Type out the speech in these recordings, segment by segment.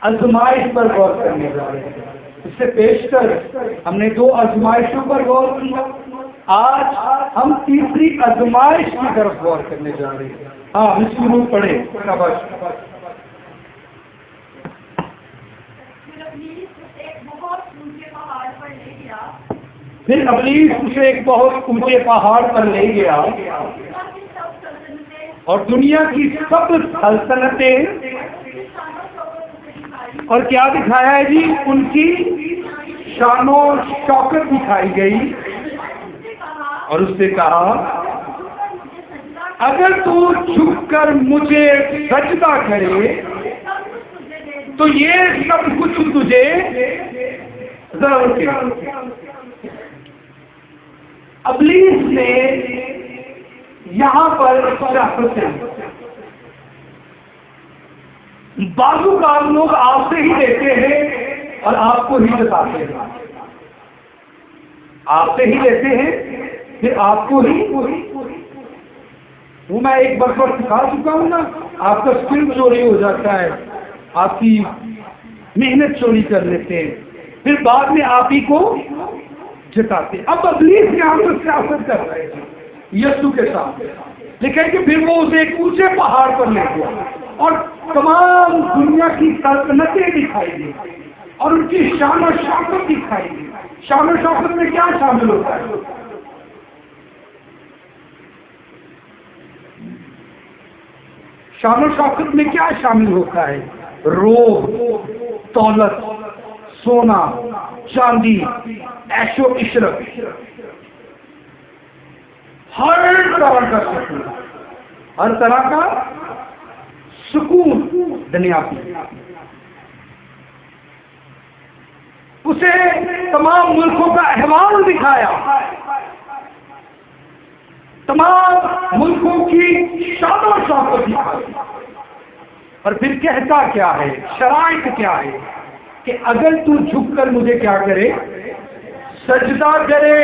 आजमाइश पर गौर करने जा रहे हैं। इससे पेशकर हमने 2 आजमाइशों पर गौर किया, आज हम तीसरी आजमाइश की तरफ गौर करने जा रहे हैं। हाँ, शुरू पढ़े। फिर इब्लीस उसे एक बहुत ऊंचे पहाड़ पर ले गया और दुनिया की सब सल्तनतें, और क्या दिखाया है जी? उनकी शानो शौकत दिखाई गई। और उससे कहा, अगर तू झुककर मुझे सजदा करे तो ये सब कुछ तुझे जरूर के। इब्लीस ने यहां पर बाजू का लोग आपसे ही लेते हैं और आपको ही बताते हैं, आपसे ही लेते हैं फिर आपको ही। वो मैं एक बार सिखा चुका हूं ना, आपका स्किल चोरी हो जाता है, आपकी मेहनत चोरी कर लेते हैं, फिर बाद में आप ही को जिताते। अब इब्लीस यहां पर सियासत कर रहे हैं यीशु के साथ, लेकिन कि फिर वो उसे एक ऊंचे पहाड़ पर ले गया और तमाम दुनिया की सल्तनतें दिखाई दी और उनकी शान और शौकत दिखाई दी। शान और शौकत में क्या शामिल होता है? शान और शौकत में क्या शामिल होता है? रोब, दौलत, सोना, चांदी, ऐशो इशरत, हर तरह का सुकून, हर तरह का सुकून दुनिया की। उसे तमाम मुल्कों का अहवाल दिखाया, तमाम मुल्कों की शान और शौकत दिखाई, और फिर कहता क्या है, शराइत क्या है कि अगर तू झुककर मुझे क्या करे, सजदा करे,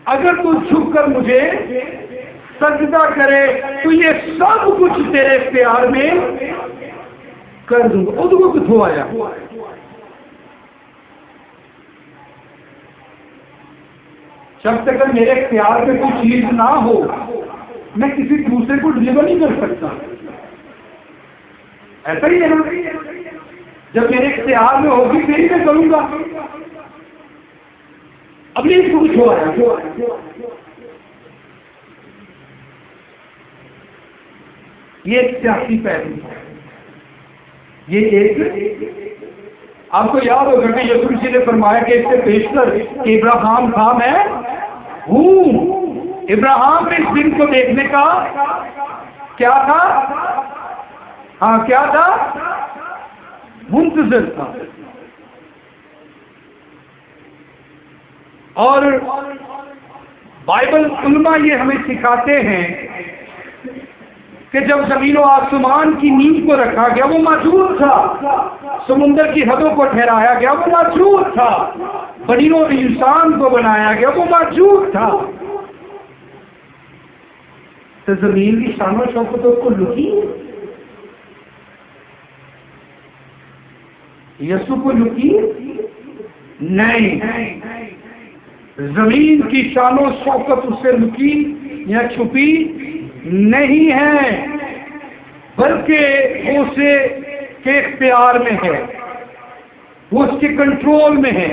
अगर तू झुककर मुझे सजदा करे तो ये सब कुछ तेरे प्यार में कर दूंगा। उनको कुछ हो आया, जब तक मेरे प्यार में कोई चीज ना हो मैं किसी दूसरे को डिलीवर नहीं कर सकता। ऐसा ही है ना, जब मेरे प्यार में होगी फिर ही मैं करूंगा। अब ये कुछ हो आया, ये एक सियासी पहलू है। ये एक, आपको याद होगा कि यीशु मसीह ने फरमाया कि इससे पेशतर इब्राहिम था, मैं हूं। इब्राहिम ने इस दिन को देखने का क्या था? हाँ, क्या था? मुंतज़िर था। और बाइबल उलमा ये हमें सिखाते हैं कि जब जमीन और आसमान की नींव को रखा गया वो मौजूद था, समुद्र की हदों को ठहराया गया वो मौजूद था, बनीनो इंसान को बनाया गया वो मौजूद था, तो जमीन की शान और शौकतों को लुकी, यीशु को लुकी नहीं। जमीन की शान और शौकत उससे लुकी या छुपी नहीं है, बल्कि वो उसे के इख्तियार में है, वो उसके कंट्रोल में है,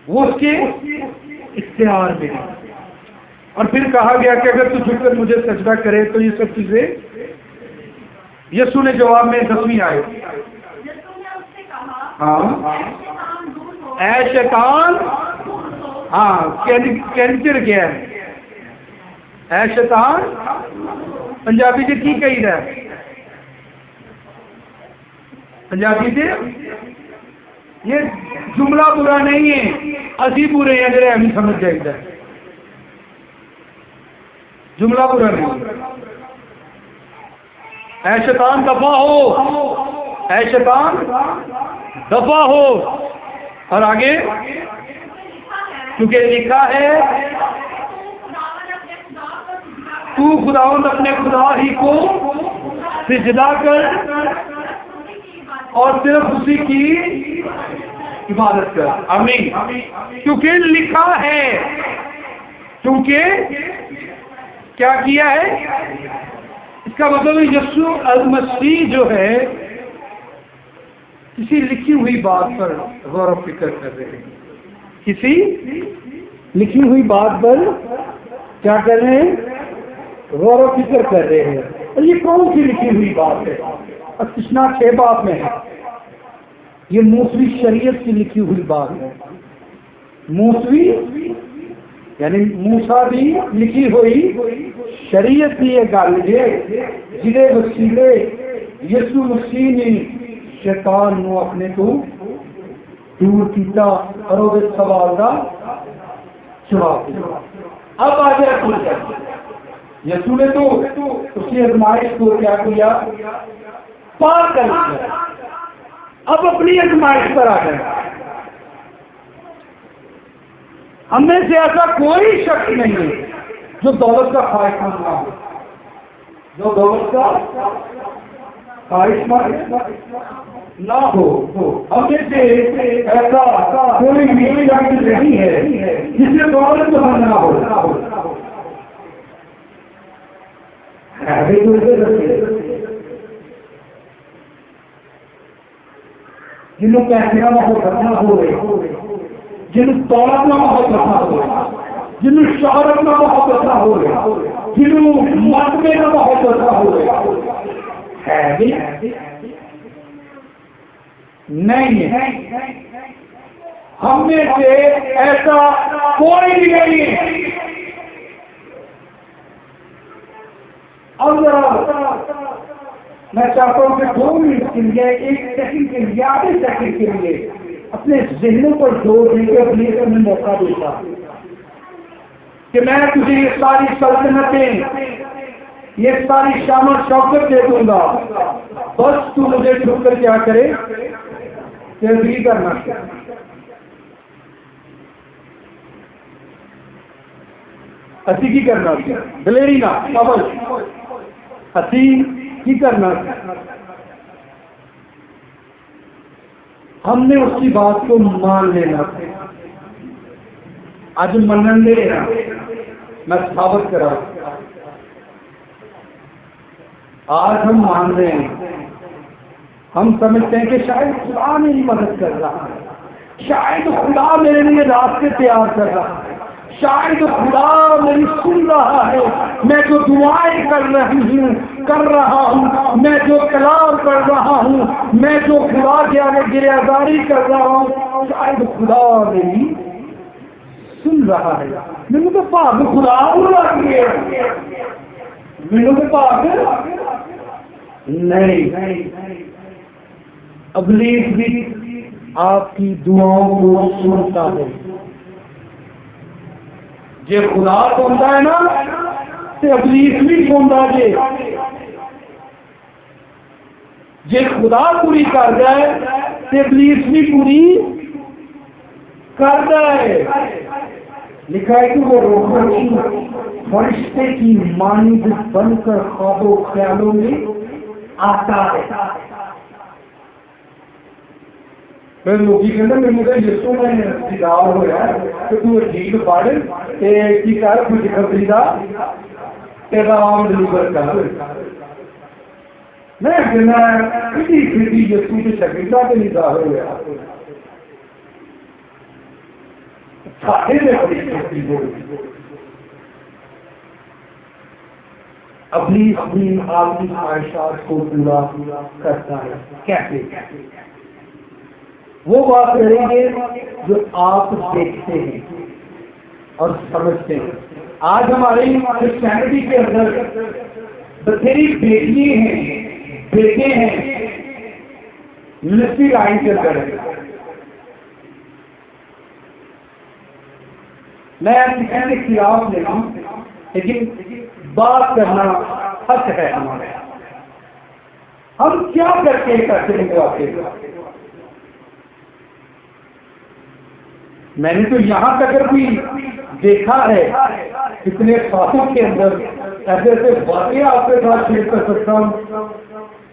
वो उसके इख्तियार में है। और फिर कहा गया कि अगर तू झुककर मुझे सजदा करे तो ये सब चीजें। यीशु ने जवाब में 10वीं आयत, हाँ, ऐ शैतान, हाँ, कैंसर गया है, ऐ शैतान पंजाबी से की कही रहा है, पंजाबी से ये जुमला बुरा नहीं है, असी बुरे हैं जरा हमें समझ जाएगा, जुमला बुरा नहीं। ऐ शैतान दफा हो, ऐ शैतान दफा हो। और आगे, क्योंकि लिखा है तू खुदावंद अपने खुदा ही को सिजदा कर और सिर्फ उसी की इबादत कर। आमीन। क्योंकि लिखा है, क्योंकि क्या किया है, इसका मतलब यीशु अल-मसीह जो है किसी लिखी हुई बात पर गौर फिक्र कर रहे हैं, किसी लिखी हुई बात पर क्या कर रहे हैं, गौर फिक्र कर रहे हैं। और ये कौन सी लिखी हुई बात है? इस्तिस्ना 6 बाब में है। ये मूसवी शरीयत की लिखी हुई बात है। मूसवी यानी मूसा दी लिखी हुई शरीयत की ये गल है जिहदे वसीले यीशु मसीह ने शैतान नूं अपने तो दूर किया और उहदे सवाल का जवाब दिया। अब आ जाए यीशु ने तो उसकी आजमाइश को क्या किया, पार कर दिया। अब अपनी आजमाइश पर आ गए। हमें से ऐसा कोई शख्स नहीं है जो दौलत का ख्वाहिशमंद ना हो, जो दौलत का ख्वाहिशमंद ना हो। हमें से ऐसा कोई भी शख्स नहीं है जिससे दौलत पसंद ना हो। जिन्होंने पैसे का बहुत रखना हो रहे, जिन्होंने दौलत का बहुत रखना हो रहे, जिन्होंने शहरत का बहुत रखना हो रहे, जिन्होंने मतबे का बहुत रखना हो रहे, है भी नहीं है। हमने से ऐसा कोई भी नहीं है। अब मैं चाहता हूं कि 2 मिनट के लिए, 1 सेकंड के लिए, आधे सेकंड के लिए अपने जहनों पर जोर देकर अपने में मौका देता कि मैं तुझे ये सारी सल्तनतें, ये सारी शान शौकत दे दूंगा, बस तू मुझे छुपकर क्या करे, तेरी करना। असी की करना दलेरी ना अवल असी की करना। हमने उसकी बात को मान लेना। आज मनन ले मैं साबित करा, आज हम मान रहे हैं। हम समझते हैं कि शायद खुदा मेरी मदद कर रहा है, शायद खुदा मेरे लिए रास्ते तैयार कर रहा है, शायद खुदा मेरी सुन रहा है, मैं जो दुआएं कर रहा हूँ, मैं जो कलाम कर रहा हूँ, मैं जो खुदा के आगे गिरफ्तारी कर रहा हूँ, शायद खुदा मेरी सुन रहा है। मैंने तो भाग खुदा मैंने तो भाग नहीं। इब्लीस भी आपकी दुआओं को सुनता है। जे खुदा सुनता है ना तो इब्लीस भी सुनता है। जे खुदा पूरी कर जाए तो इब्लीस भी पूरी करता है। लिखा है कि वो रोहानी फरिश्ते की मानिंद बनकर ख्वाबों ख्यालों में आता है। फिर लोग कहते मैंने तो यीशु में सिदार होया कि तू ठीक पढ़ की कर कुछ खतरी का तेरा आम डिलीवर कर। मैं कहना किसी यीशु की शक्तिता के लिए जाहिर होया सारे में बड़ी शक्ति हो। इब्लीस भी आपकी ख्वाहिशात को पूरा करता है। कैसे? वो बात करेंगे जो आप देखते हैं और समझते हैं। आज हमारी क्रिश्चियनिटी के अंदर बथेरी बेटी हैं, बेटे हैं, मिलिट्री लाइन के अंदर है। मैं किसी के खिलाफ नहीं हूँ, लेकिन बात करना हक है हमारे। हम क्या करके करते वाकई? मैंने तो यहाँ तक भी देखा है, इतने सालों के अंदर ऐसे ऐसे वाकई आपके साथ शेयर कर सकता हूँ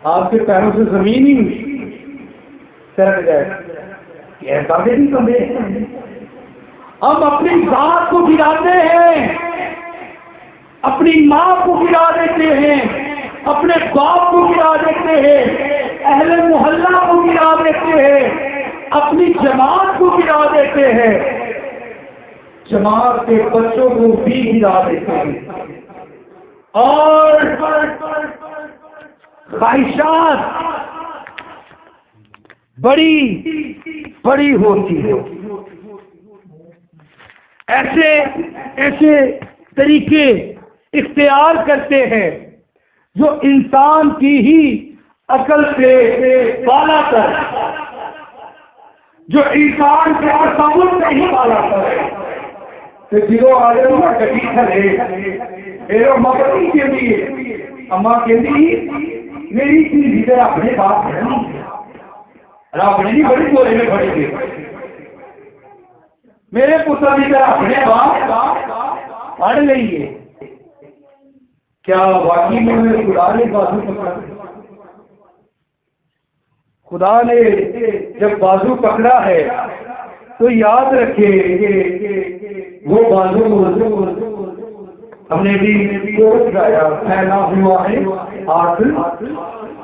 आपके पैरों से जमीन ही सरक जाए। ऐसा भी कमरे हम अपनी जात को गिराते हैं, अपनी माँ को गिरा देते हैं, अपने बाप को गिरा देते हैं, अहले मोहल्ला को गिरा देते हैं, अपनी जमात को गिरा देते हैं, जमात के बच्चों को भी गिरा देते हैं। और ख्वाहिशात बड़ी बड़ी होती है। ऐसे ऐसे तरीके इख्तियार करते हैं जो इंसान की ही अकल से बाला कर, जो इंसान के तसव्वुर से ही बाला कर। तो जिरो आ जाओ कटी खले एरो मगती के लिए अम्मा कहती मेरी चीज इधर अपने बाप है अपने नहीं बड़ी बोले में खड़ी थी मेरे पुत्र की तरह अपने बाप पढ़ लेंगे। क्या वाकई में मेरे खुदा ने बाजू पकड़ा? खुदा ने जब बाजू पकड़ा है तो याद रखे वो बाजू हमने भी गाया फैला हुआ है हाथ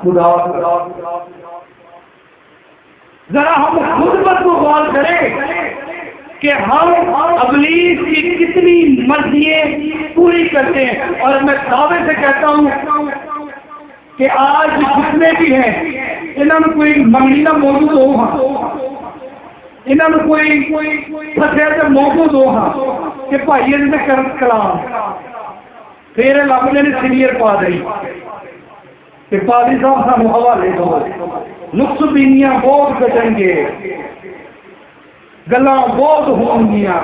खुदा। जरा हम खुद पर को गौर करें कि हम इब्लीस की कितनी मर्जियां पूरी करते हैं। और मैं दावे से कहता हूं कि आज जितने भी हैं इन्होंने कोई मंगनी ना मौजूद हो, इन्होंने कोई फसे तो मौजूद हो कि भाई इन्हें कर कलाम फिर लभने ने सीनियर पा दी कि पादी साहब सानू हवाले दो। नुक्स बीनियां बहुत कटेंगे, गला बहुत होंगियां,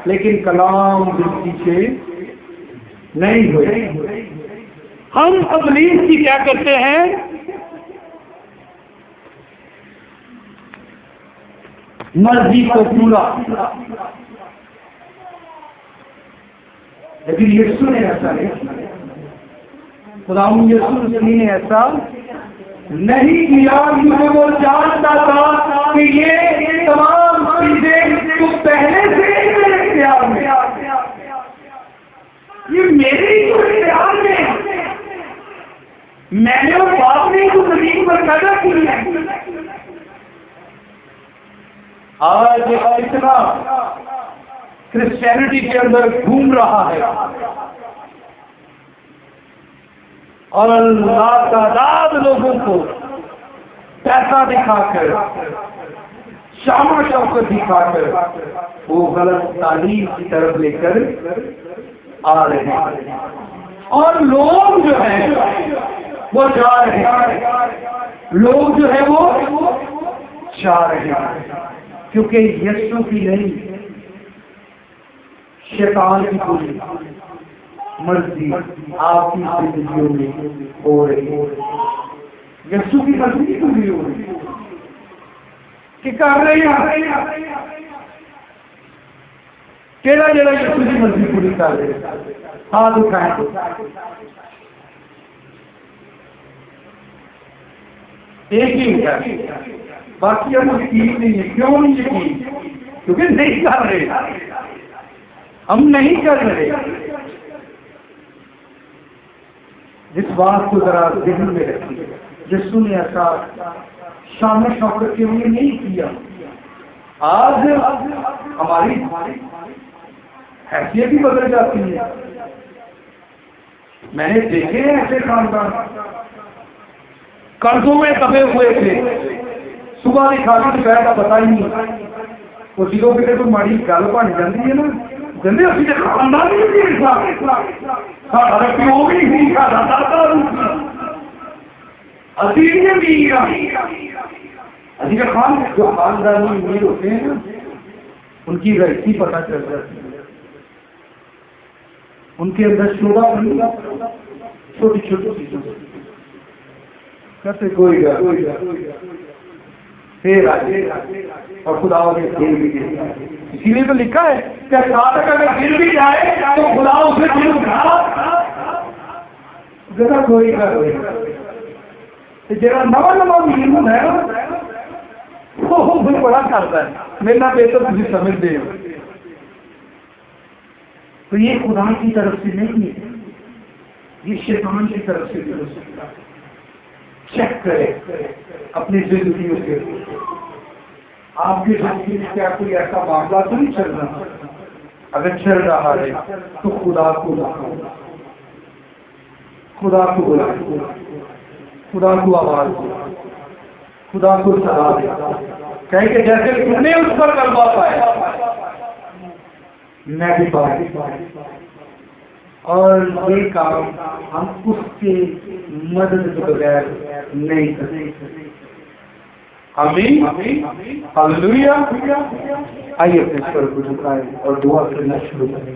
लेकिन कलाम दिल से नहीं हुए। हम इब्लीस की क्या करते हैं? मर्जी को पूरा, लेकिन यीशु ने ऐसा नहीं, खुदा यीशु ने ऐसा नहीं किया। क्योंकि वो जानता था कि ये तमाम चीजें तो पहले से ही मेरे इख्तियार में, ये मेरे इख्तियार में, मैंने और बाप ने तो जमीन पर पैदा की है। आज इतना क्रिश्चियनिटी के अंदर घूम रहा है और अल्लाह तादाद लोगों को पैसा दिखाकर, शामा शौकत दिखाकर वो गलत तालीम की तरफ लेकर आ रहे हैं। और लोग जो है वो जा रहे हैं, लोग जो है वो जा रहे हैं, क्योंकि यीशु की नहीं शैतान की पूरी मर्जी आपकी जिंदगियों में हो रही है। यीशु की मर्जी पूरी हो रही है कि कर रहे हैं केड़ा जरा यीशु की मर्जी पूरी कर रहे हैं। हाथ उठाएं। एक ही है, बाकी हम यकीन नहीं है। क्यों नहीं यकीन? क्योंकि नहीं कर रहे, हम नहीं कर रहे। इस बात को जरा ध्यान में रखिए, यीशु ने ऐसा शान शौकत के लिए नहीं किया। आज हमारी हैसियत ही बदल जाती है। मैंने देखे हैं ऐसे खानदान कर्जों में दबे हुए थे, सुबह की खाली दोपहर का पता ही नहीं। वो जिलों के तो माड़ी गल बन जाती है ना, कहते असं तो खानदान ही नहीं साढ़ा प्यो भी नहीं, साढ़ा दादा अभी तो खान जो खानदानी अमीर होते हैं ना, उनकी रहती पता चल जाती है। उनके अंदर शोभा छोटी छोटी चीजों कहते कोई फिर और खुदा ने दिल भी दिया। इसीलिए तो लिखा है कि साधक अगर गिर भी जाए तो खुदा उसे दिल उठा जरा कोई जरा नवा नवा मुस्लिम है वो भी बड़ा करता है मेरा बेहतर तुझे समझते हो। तो ये खुदा की तरफ से नहीं है, ये शैतान की तरफ से हो सकता है। चेक करें अपनी जिंदगी में, आपकी जिंदगी में क्या कोई ऐसा मामला तो नहीं चल रहा? अगर चल रहा है तो खुदा को बुलाओ, खुदा को बुलाओ, खुदा को आवाज दो, खुदा को सलाह दे, कहेंगे जैसे तुमने उस पर गलबा पाया मैं भी पाया। और ये काम हम उसके मदद के बगैर नहीं कर सकते। आमीन, हालेलुया। आइए अपने स्वर को झुकाएं और दुआ करना शुरू करें।